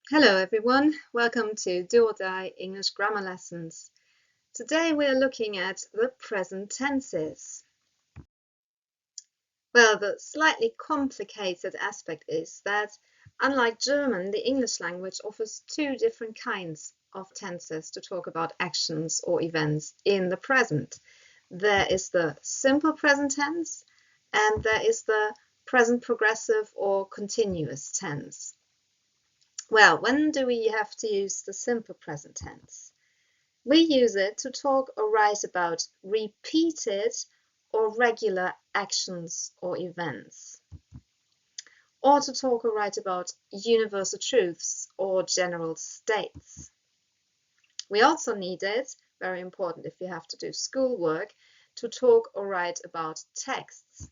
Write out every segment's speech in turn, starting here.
Hello everyone, welcome to Do or Die English Grammar Lessons. Today we are looking at the present tenses. Well, the slightly complicated aspect is that, unlike German, the English language offers two different kinds of tenses to talk about actions or events in the present. There is the simple present tense and there is the present progressive or continuous tense. Well, when do we have to use the simple present tense? We use it to talk or write about repeated or regular actions or events, or to talk or write about universal truths or general states. We also need it, very important if you have to do schoolwork, to talk or write about texts.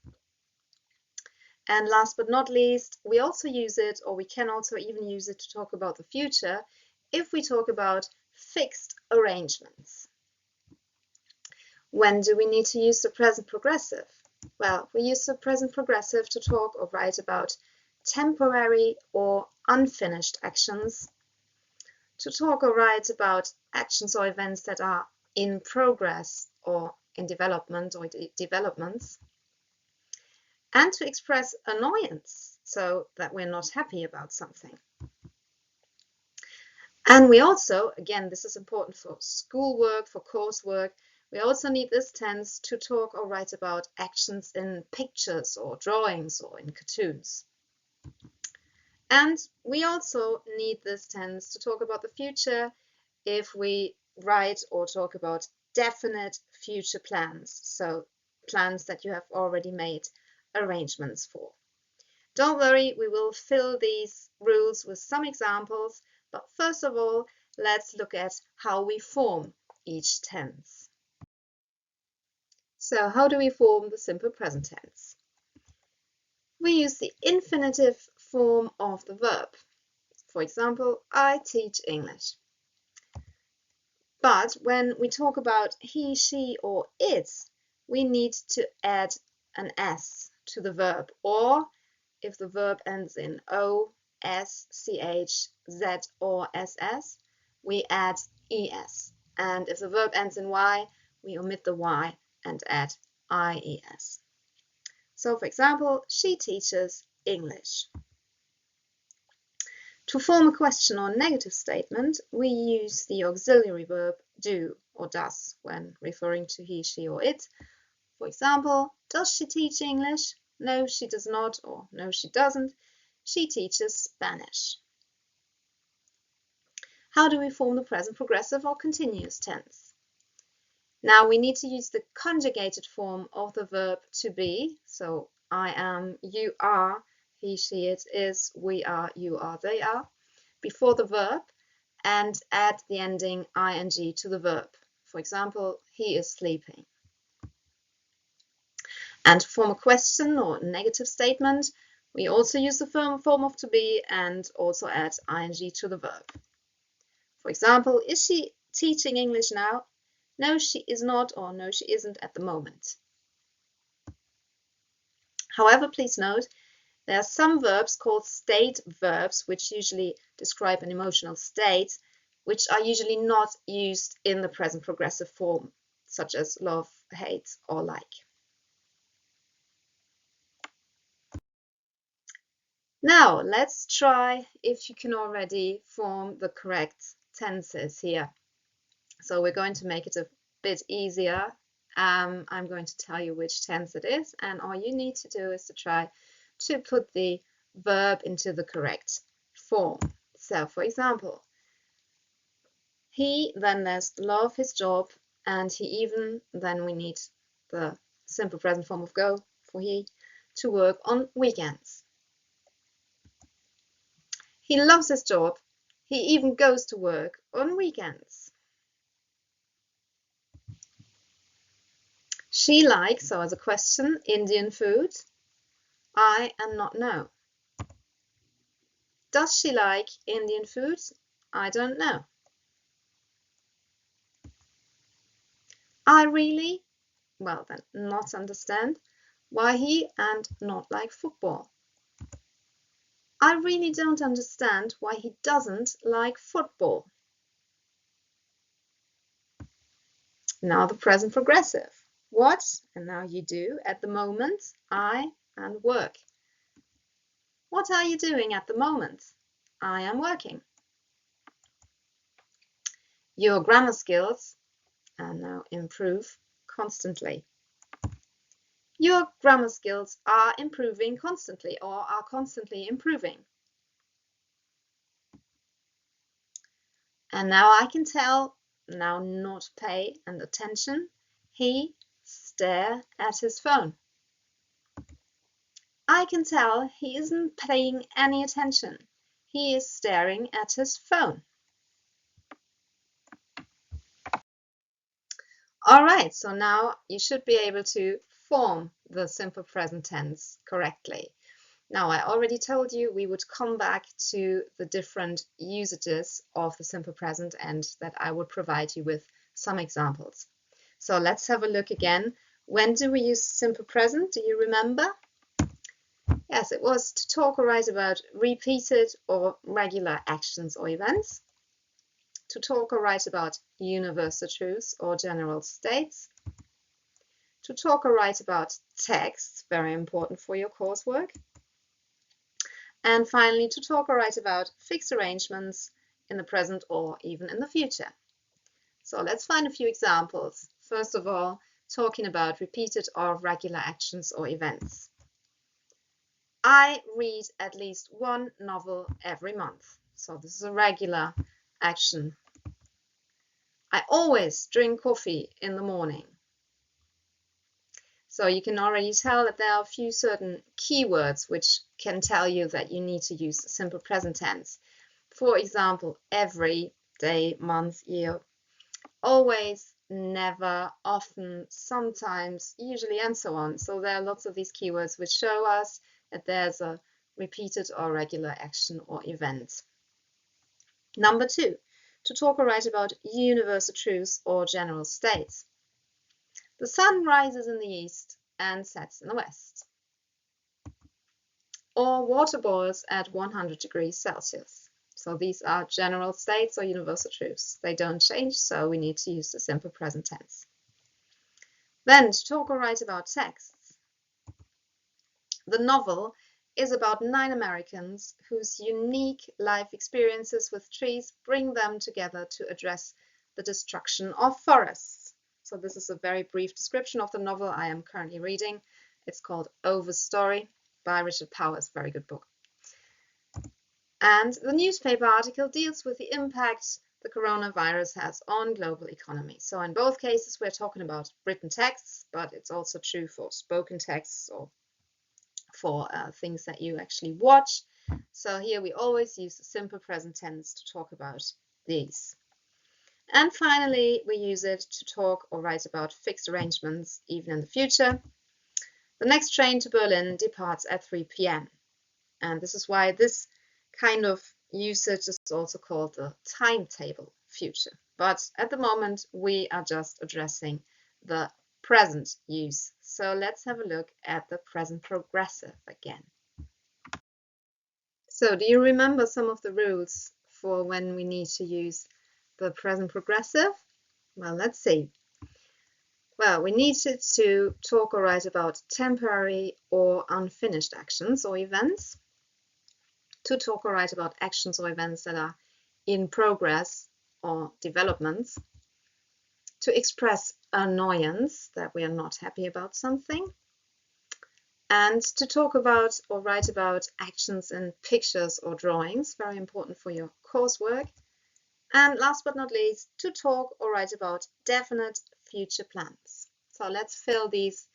And last but not least, we also use it, or we can also even use it to talk about the future if we talk about fixed arrangements. When do we need to use the present progressive? Well, we use the present progressive to talk or write about temporary or unfinished actions, to talk or write about actions or events that are in progress or in development or developments, and to express annoyance, so that we're not happy about something. And we also, again, this is important for schoolwork, for coursework, we also need this tense to talk or write about actions in pictures or drawings or in cartoons. And we also need this tense to talk about the future if we write or talk about definite future plans, so plans that you have already made arrangements for. Don't worry, we will fill these rules with some examples, but first of all, let's look at how we form each tense. So how do we form the simple present tense? We use the infinitive form of the verb. For example, I teach English. But when we talk about he, she, or it, we need to add an S to the verb, or if the verb ends in O, S, CH, Z, or SS, we add ES. And if the verb ends in Y, we omit the Y and add IES. So, for example, she teaches English. To form a question or negative statement, we use the auxiliary verb do or does when referring to he, she, or it. For example, does she teach English? No, she does not, or no, she doesn't. She teaches Spanish. How do we form the present progressive or continuous tense? Now we need to use the conjugated form of the verb to be. So I am, you are, he, she, it is, we are, you are, they are, before the verb, and add the ending ing to the verb. For example, he is sleeping. And to form a question or negative statement, we also use the form of to be and also add ing to the verb. For example, is she teaching English now? No, she is not, or no, she isn't at the moment. However, please note, there are some verbs called state verbs, which usually describe an emotional state, which are usually not used in the present progressive form, such as love, hate, or like. Now, let's try if you can already form the correct tenses here. So we're going to make it a bit easier. I'm going to tell you which tense it is, and all you need to do is to try to put the verb into the correct form. So, for example, he, then there's love, his job, and he even, then we need the simple present form of go for he, to work on weekends. He loves his job. He even goes to work on weekends. She likes, so as a question, Indian food. I am not no. Does she like Indian food? I don't know. I really, well then, not understand why he and not like football. I really don't understand why he doesn't like football. Now the present progressive. What, and now you do, at the moment, I, and work. What are you doing at the moment? I am working. Your grammar skills, and now improve constantly. Your grammar skills are improving constantly or are constantly improving. And now I can tell, now not pay and attention, he stare at his phone. I can tell he isn't paying any attention. He is staring at his phone. All right, so now you should be able to form the simple present tense correctly. Now, I already told you we would come back to the different usages of the simple present and that I would provide you with some examples. So let's have a look again. When do we use simple present? Do you remember? Yes, it was to talk or write about repeated or regular actions or events. To talk or write about universal truths or general states. To talk or write about texts, very important for your coursework. And finally, to talk or write about fixed arrangements in the present or even in the future. So let's find a few examples. First of all, talking about repeated or regular actions or events. I read at least one novel every month. So this is a regular action. I always drink coffee in the morning. So you can already tell that there are a few certain keywords which can tell you that you need to use the simple present tense. For example, every, day, month, year, always, never, often, sometimes, usually, and so on. So there are lots of these keywords which show us that there's a repeated or regular action or event. Number 2, to talk or write about universal truths or general states. The sun rises in the east and sets in the west. Or water boils at 100 degrees Celsius. So these are general states or universal truths. They don't change, so we need to use the simple present tense. Then to talk or write about texts. The novel is about 9 Americans whose unique life experiences with trees bring them together to address the destruction of forests. So this is a very brief description of the novel I am currently reading. It's called Overstory by Richard Powers, very good book. And the newspaper article deals with the impact the coronavirus has on global economy. So in both cases, we're talking about written texts, but it's also true for spoken texts or for things that you actually watch. So here we always use the simple present tense to talk about these. And finally, we use it to talk or write about fixed arrangements, even in the future. The next train to Berlin departs at 3 p.m. And this is why this kind of usage is also called the timetable future. But at the moment, we are just addressing the present use. So let's have a look at the present progressive again. So do you remember some of the rules for when we need to use the present progressive? Well, let's see. Well, we needed to talk or write about temporary or unfinished actions or events. To talk or write about actions or events that are in progress or developments. To express annoyance, that we are not happy about something. And to talk about or write about actions in pictures or drawings, very important for your coursework. And last but not least, to talk or write about definite future plans. So let's fill these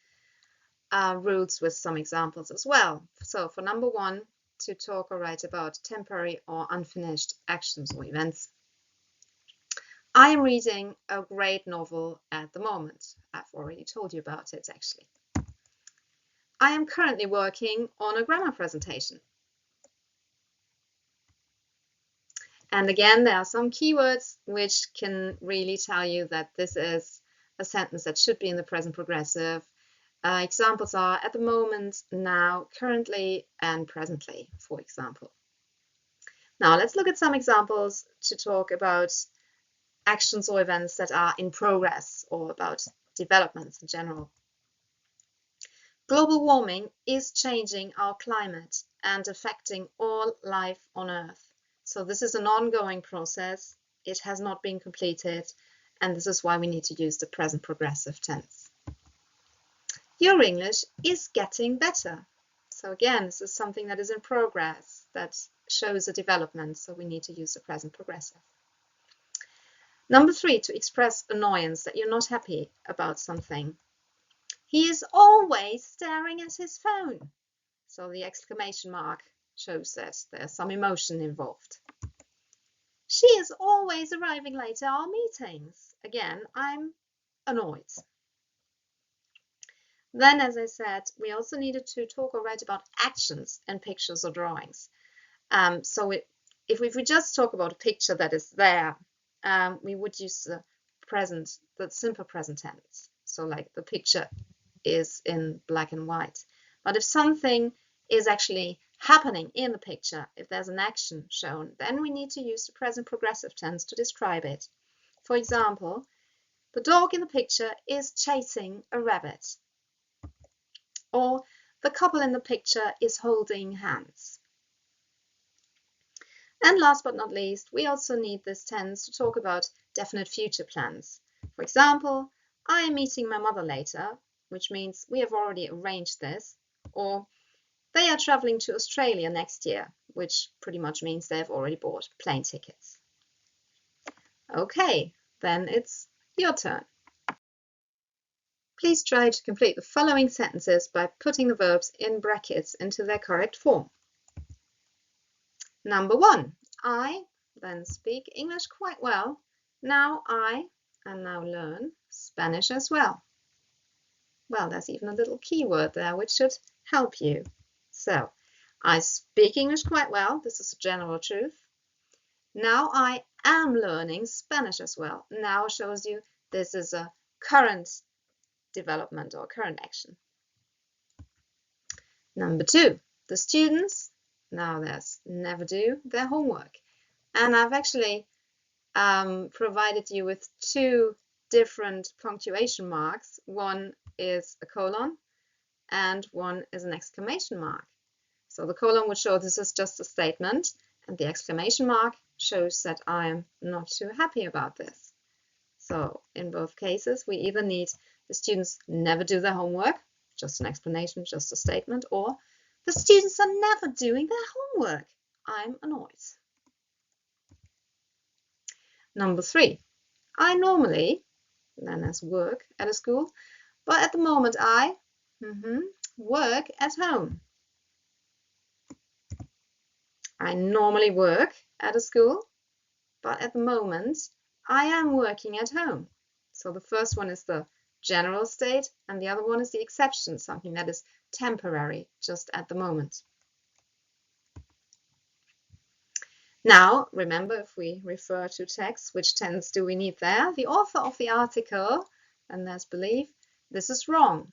rules with some examples as well. So for number 1, to talk or write about temporary or unfinished actions or events. I am reading a great novel at the moment. I've already told you about it, actually. I am currently working on a grammar presentation. And again, there are some keywords which can really tell you that this is a sentence that should be in the present progressive. Examples are at the moment, now, currently, and presently, for example. Now let's look at some examples to talk about actions or events that are in progress or about developments in general. Global warming is changing our climate and affecting all life on Earth. So this is an ongoing process. It has not been completed, and this is why we need to use the present progressive tense. Your English is getting better. So again, this is something that is in progress, that shows a development, so we need to use the present progressive. Number 3, to express annoyance, that you're not happy about something. He is always staring at his phone. So the exclamation mark shows that there's some emotion involved. She is always arriving late to our meetings. Again, I'm annoyed. Then, as I said, we also needed to talk or write about actions in pictures or drawings. If we just talk about a picture that is there, we would use the simple present tense. So like the picture is in black and white. But if something is actually happening in the picture, if there's an action shown, then we need to use the present progressive tense to describe it. For example, the dog in the picture is chasing a rabbit. Or the couple in the picture is holding hands. And last but not least, we also need this tense to talk about definite future plans. For example, I am meeting my mother later, which means we have already arranged this, or they are traveling to Australia next year, which pretty much means they've already bought plane tickets. Okay, then it's your turn. Please try to complete the following sentences by putting the verbs in brackets into their correct form. Number 1, I then speak English quite well. Now I and now learn Spanish as well. Well, there's even a little keyword there which should help you. So, I speak English quite well. This is a general truth. Now I am learning Spanish as well. Now shows you this is a current development or current action. Number 2, the students, now there's never do their homework. And I've actually provided you with 2 different punctuation marks. One is a colon and one is an exclamation mark. So the colon would show this is just a statement, and the exclamation mark shows that I am not too happy about this. So in both cases, we either need the students never do their homework, just an explanation, just a statement, or the students are never doing their homework. I'm annoyed. Number 3, I normally, then as work at a school, but at the moment I work at home. I normally work at a school, but at the moment I am working at home. So the first one is the general state and the other one is the exception, something that is temporary, just at the moment. Now, remember, if we refer to text, which tense do we need there? The author of the article, and there's believe, this is wrong.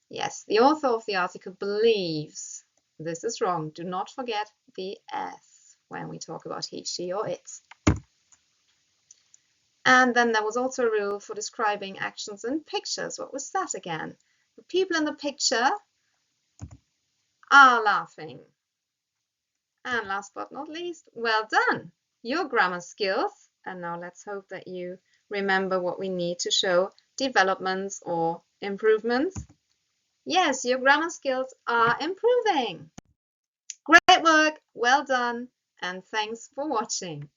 Yes, the author of the article believes. This is wrong. Do not forget the S when we talk about he, she, or it. And then there was also a rule for describing actions in pictures. What was that again? The people in the picture are laughing. And last but not least, well done! Your grammar skills. And now let's hope that you remember what we need to show developments or improvements. Yes, your grammar skills are improving. Great work, well done, and thanks for watching.